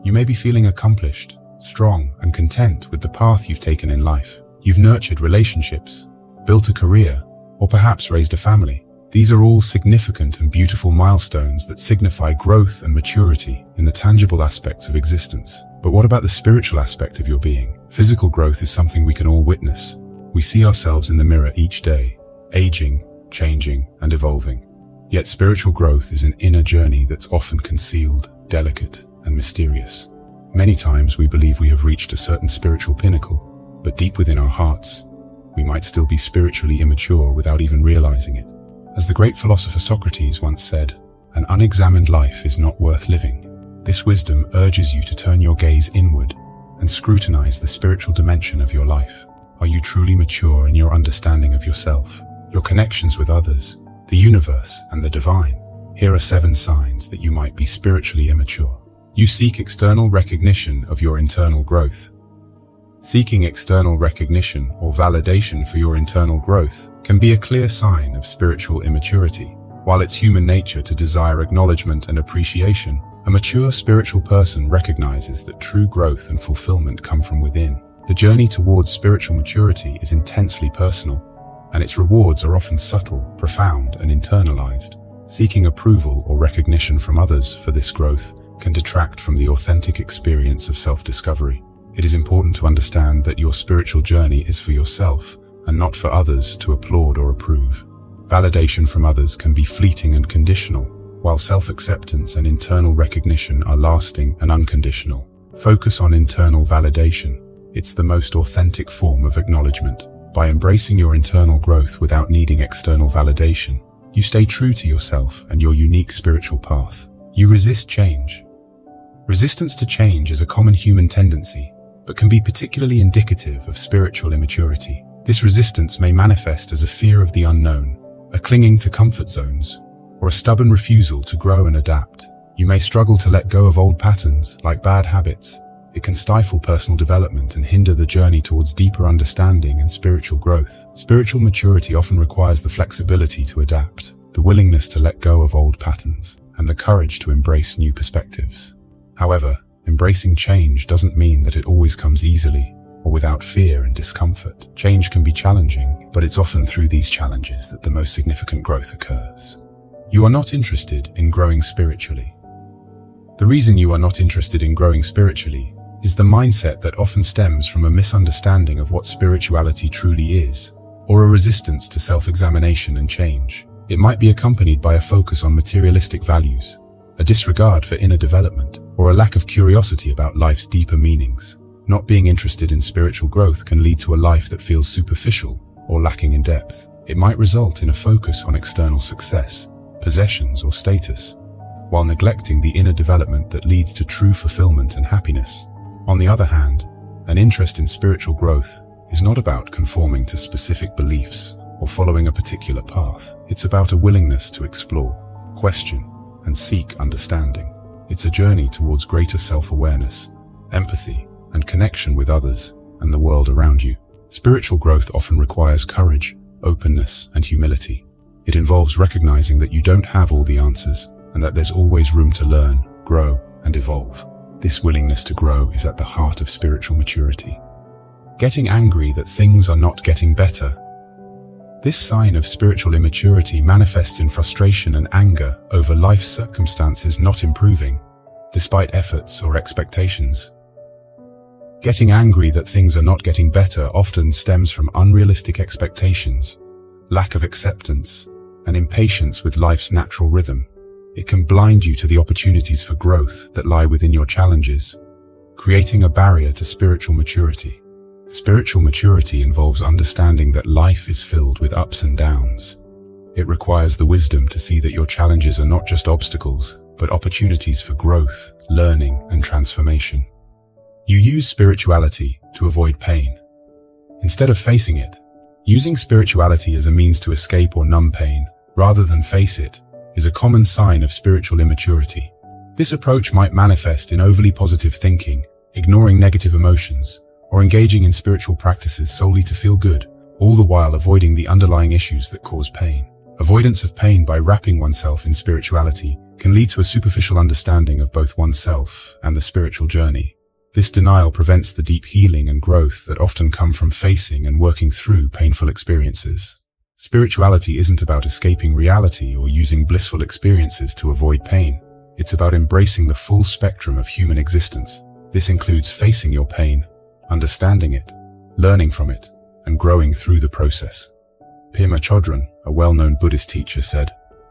You may be feeling accomplished, strong, and content with the path you've taken in life. You've nurtured relationships, built a career, or perhaps raised a family. These are all significant and beautiful milestones that signify growth and maturity in the tangible aspects of existence. But what about the spiritual aspect of your being? Physical growth is something we can all witness. We see ourselves in the mirror each day, aging, changing, and evolving. Yet spiritual growth is an inner journey that's often concealed, delicate, and mysterious. Many times we believe we have reached a certain spiritual pinnacle, but deep within our hearts, we might still be spiritually immature without even realizing it. As the great philosopher Socrates once said, "An unexamined life is not worth living." This wisdom urges you to turn your gaze inward and scrutinize the spiritual dimension of your life. Are you truly mature in your understanding of yourself, your connections with others, the universe, and the divine? Here are 7 signs that you might be spiritually immature. You seek external recognition of your internal growth. Seeking external recognition or validation for your internal growth can be a clear sign of spiritual immaturity. While it's human nature to desire acknowledgement and appreciation, a mature spiritual person recognizes that true growth and fulfillment come from within. The journey towards spiritual maturity is intensely personal, and its rewards are often subtle, profound, and internalized. Seeking approval or recognition from others for this growth can detract from the authentic experience of self-discovery. It is important to understand that your spiritual journey is for yourself and not for others to applaud or approve. Validation from others can be fleeting and conditional, while self-acceptance and internal recognition are lasting and unconditional. Focus on internal validation. It's the most authentic form of acknowledgement. By embracing your internal growth without needing external validation, you stay true to yourself and your unique spiritual path. You resist change. Resistance to change is a common human tendency, but can be particularly indicative of spiritual immaturity. This resistance may manifest as a fear of the unknown, a clinging to comfort zones, or a stubborn refusal to grow and adapt. You may struggle to let go of old patterns, like bad habits. It can stifle personal development and hinder the journey towards deeper understanding and spiritual growth. Spiritual maturity often requires the flexibility to adapt, the willingness to let go of old patterns, and the courage to embrace new perspectives. However, embracing change doesn't mean that it always comes easily or without fear and discomfort. Change can be challenging, but it's often through these challenges that the most significant growth occurs. You are not interested in growing spiritually. The reason you are not interested in growing spiritually is the mindset that often stems from a misunderstanding of what spirituality truly is, or a resistance to self-examination and change. It might be accompanied by a focus on materialistic values, a disregard for inner development, or a lack of curiosity about life's deeper meanings. Not being interested in spiritual growth can lead to a life that feels superficial or lacking in depth. It might result in a focus on external success, possessions, or status, while neglecting the inner development that leads to true fulfillment and happiness. On the other hand, an interest in spiritual growth is not about conforming to specific beliefs or following a particular path. It's about a willingness to explore, question, and seek understanding. It's a journey towards greater self-awareness, empathy, and connection with others and the world around you. Spiritual growth often requires courage, openness, and humility. It involves recognizing that you don't have all the answers and that there's always room to learn, grow, and evolve. This willingness to grow is at the heart of spiritual maturity. Getting angry that things are not getting better. This sign of spiritual immaturity manifests in frustration and anger over life's circumstances not improving, despite efforts or expectations. Getting angry that things are not getting better often stems from unrealistic expectations, lack of acceptance, and impatience with life's natural rhythm. It can blind you to the opportunities for growth that lie within your challenges, creating a barrier to spiritual maturity. Spiritual maturity involves understanding that life is filled with ups and downs. It requires the wisdom to see that your challenges are not just obstacles, but opportunities for growth, learning, and transformation. You use spirituality to avoid pain. Instead of facing it, using spirituality as a means to escape or numb pain, rather than face it, is a common sign of spiritual immaturity. This approach might manifest in overly positive thinking, ignoring negative emotions, or engaging in spiritual practices solely to feel good, all the while avoiding the underlying issues that cause pain. Avoidance of pain by wrapping oneself in spirituality can lead to a superficial understanding of both oneself and the spiritual journey. This denial prevents the deep healing and growth that often come from facing and working through painful experiences. Spirituality isn't about escaping reality or using blissful experiences to avoid pain. It's about embracing the full spectrum of human existence. This includes facing your pain, understanding it, learning from it, and growing through the process. Pema Chodron, a well-known Buddhist teacher, said,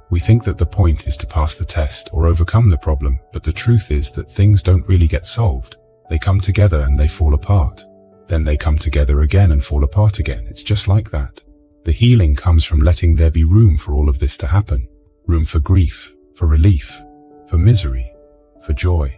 "We think that the point is to pass the test or overcome the problem, but the truth is that things don't really get solved. They come together and they fall apart. Then they come together again and fall apart again. It's just like that." The healing comes from letting there be room for all of this to happen. Room for grief, for relief, for misery, for joy.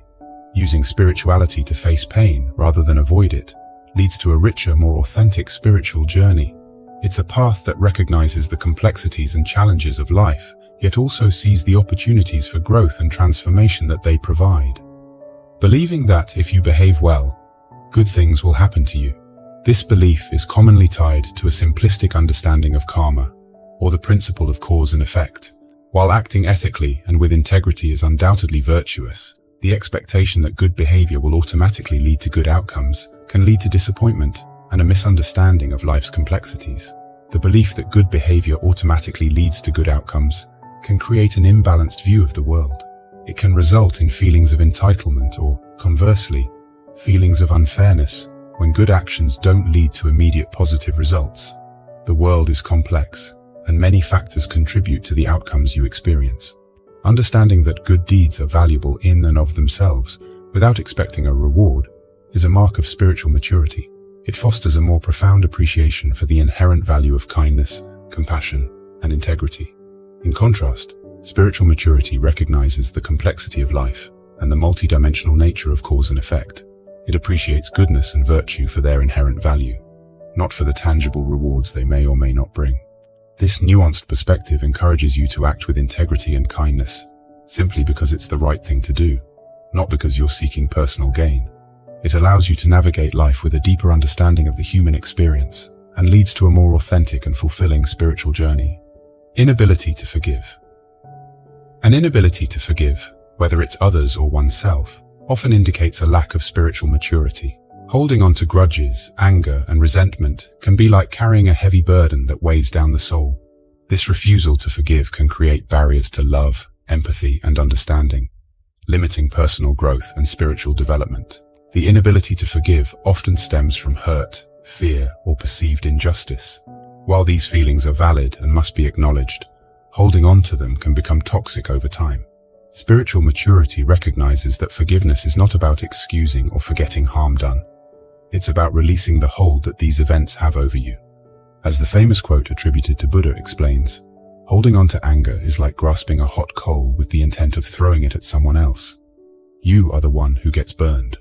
Using spirituality to face pain rather than avoid it leads to a richer, more authentic spiritual journey. It's a path that recognizes the complexities and challenges of life, yet also sees the opportunities for growth and transformation that they provide. Believing that if you behave well, good things will happen to you. This belief is commonly tied to a simplistic understanding of karma, or the principle of cause and effect. While acting ethically and with integrity is undoubtedly virtuous, the expectation that good behavior will automatically lead to good outcomes can lead to disappointment and a misunderstanding of life's complexities. The belief that good behavior automatically leads to good outcomes can create an imbalanced view of the world. It can result in feelings of entitlement or, conversely, feelings of unfairness when good actions don't lead to immediate positive results. The world is complex, and many factors contribute to the outcomes you experience. Understanding that good deeds are valuable in and of themselves, without expecting a reward, is a mark of spiritual maturity. It fosters a more profound appreciation for the inherent value of kindness, compassion, and integrity. In contrast, spiritual maturity recognizes the complexity of life and the multidimensional nature of cause and effect. It appreciates goodness and virtue for their inherent value, not for the tangible rewards they may or may not bring. This nuanced perspective encourages you to act with integrity and kindness, simply because it's the right thing to do, not because you're seeking personal gain. It allows you to navigate life with a deeper understanding of the human experience and leads to a more authentic and fulfilling spiritual journey. Inability to forgive. An inability to forgive, whether it's others or oneself, often indicates a lack of spiritual maturity. Holding on to grudges, anger, and resentment can be like carrying a heavy burden that weighs down the soul. This refusal to forgive can create barriers to love, empathy, and understanding, limiting personal growth and spiritual development. The inability to forgive often stems from hurt, fear, or perceived injustice. While these feelings are valid and must be acknowledged, holding on to them can become toxic over time. Spiritual maturity recognizes that forgiveness is not about excusing or forgetting harm done. It's about releasing the hold that these events have over you. As the famous quote attributed to Buddha explains, holding on to anger is like grasping a hot coal with the intent of throwing it at someone else. You are the one who gets burned.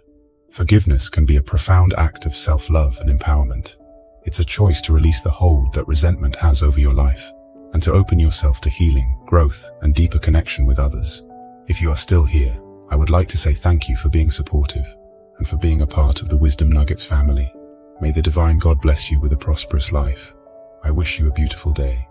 Forgiveness can be a profound act of self-love and empowerment. It's a choice to release the hold that resentment has over your life, and to open yourself to healing, growth, and deeper connection with others. If you are still here, I would like to say thank you for being supportive and for being a part of the Wisdom Nuggets family. May the Divine God bless you with a prosperous life. I wish you a beautiful day.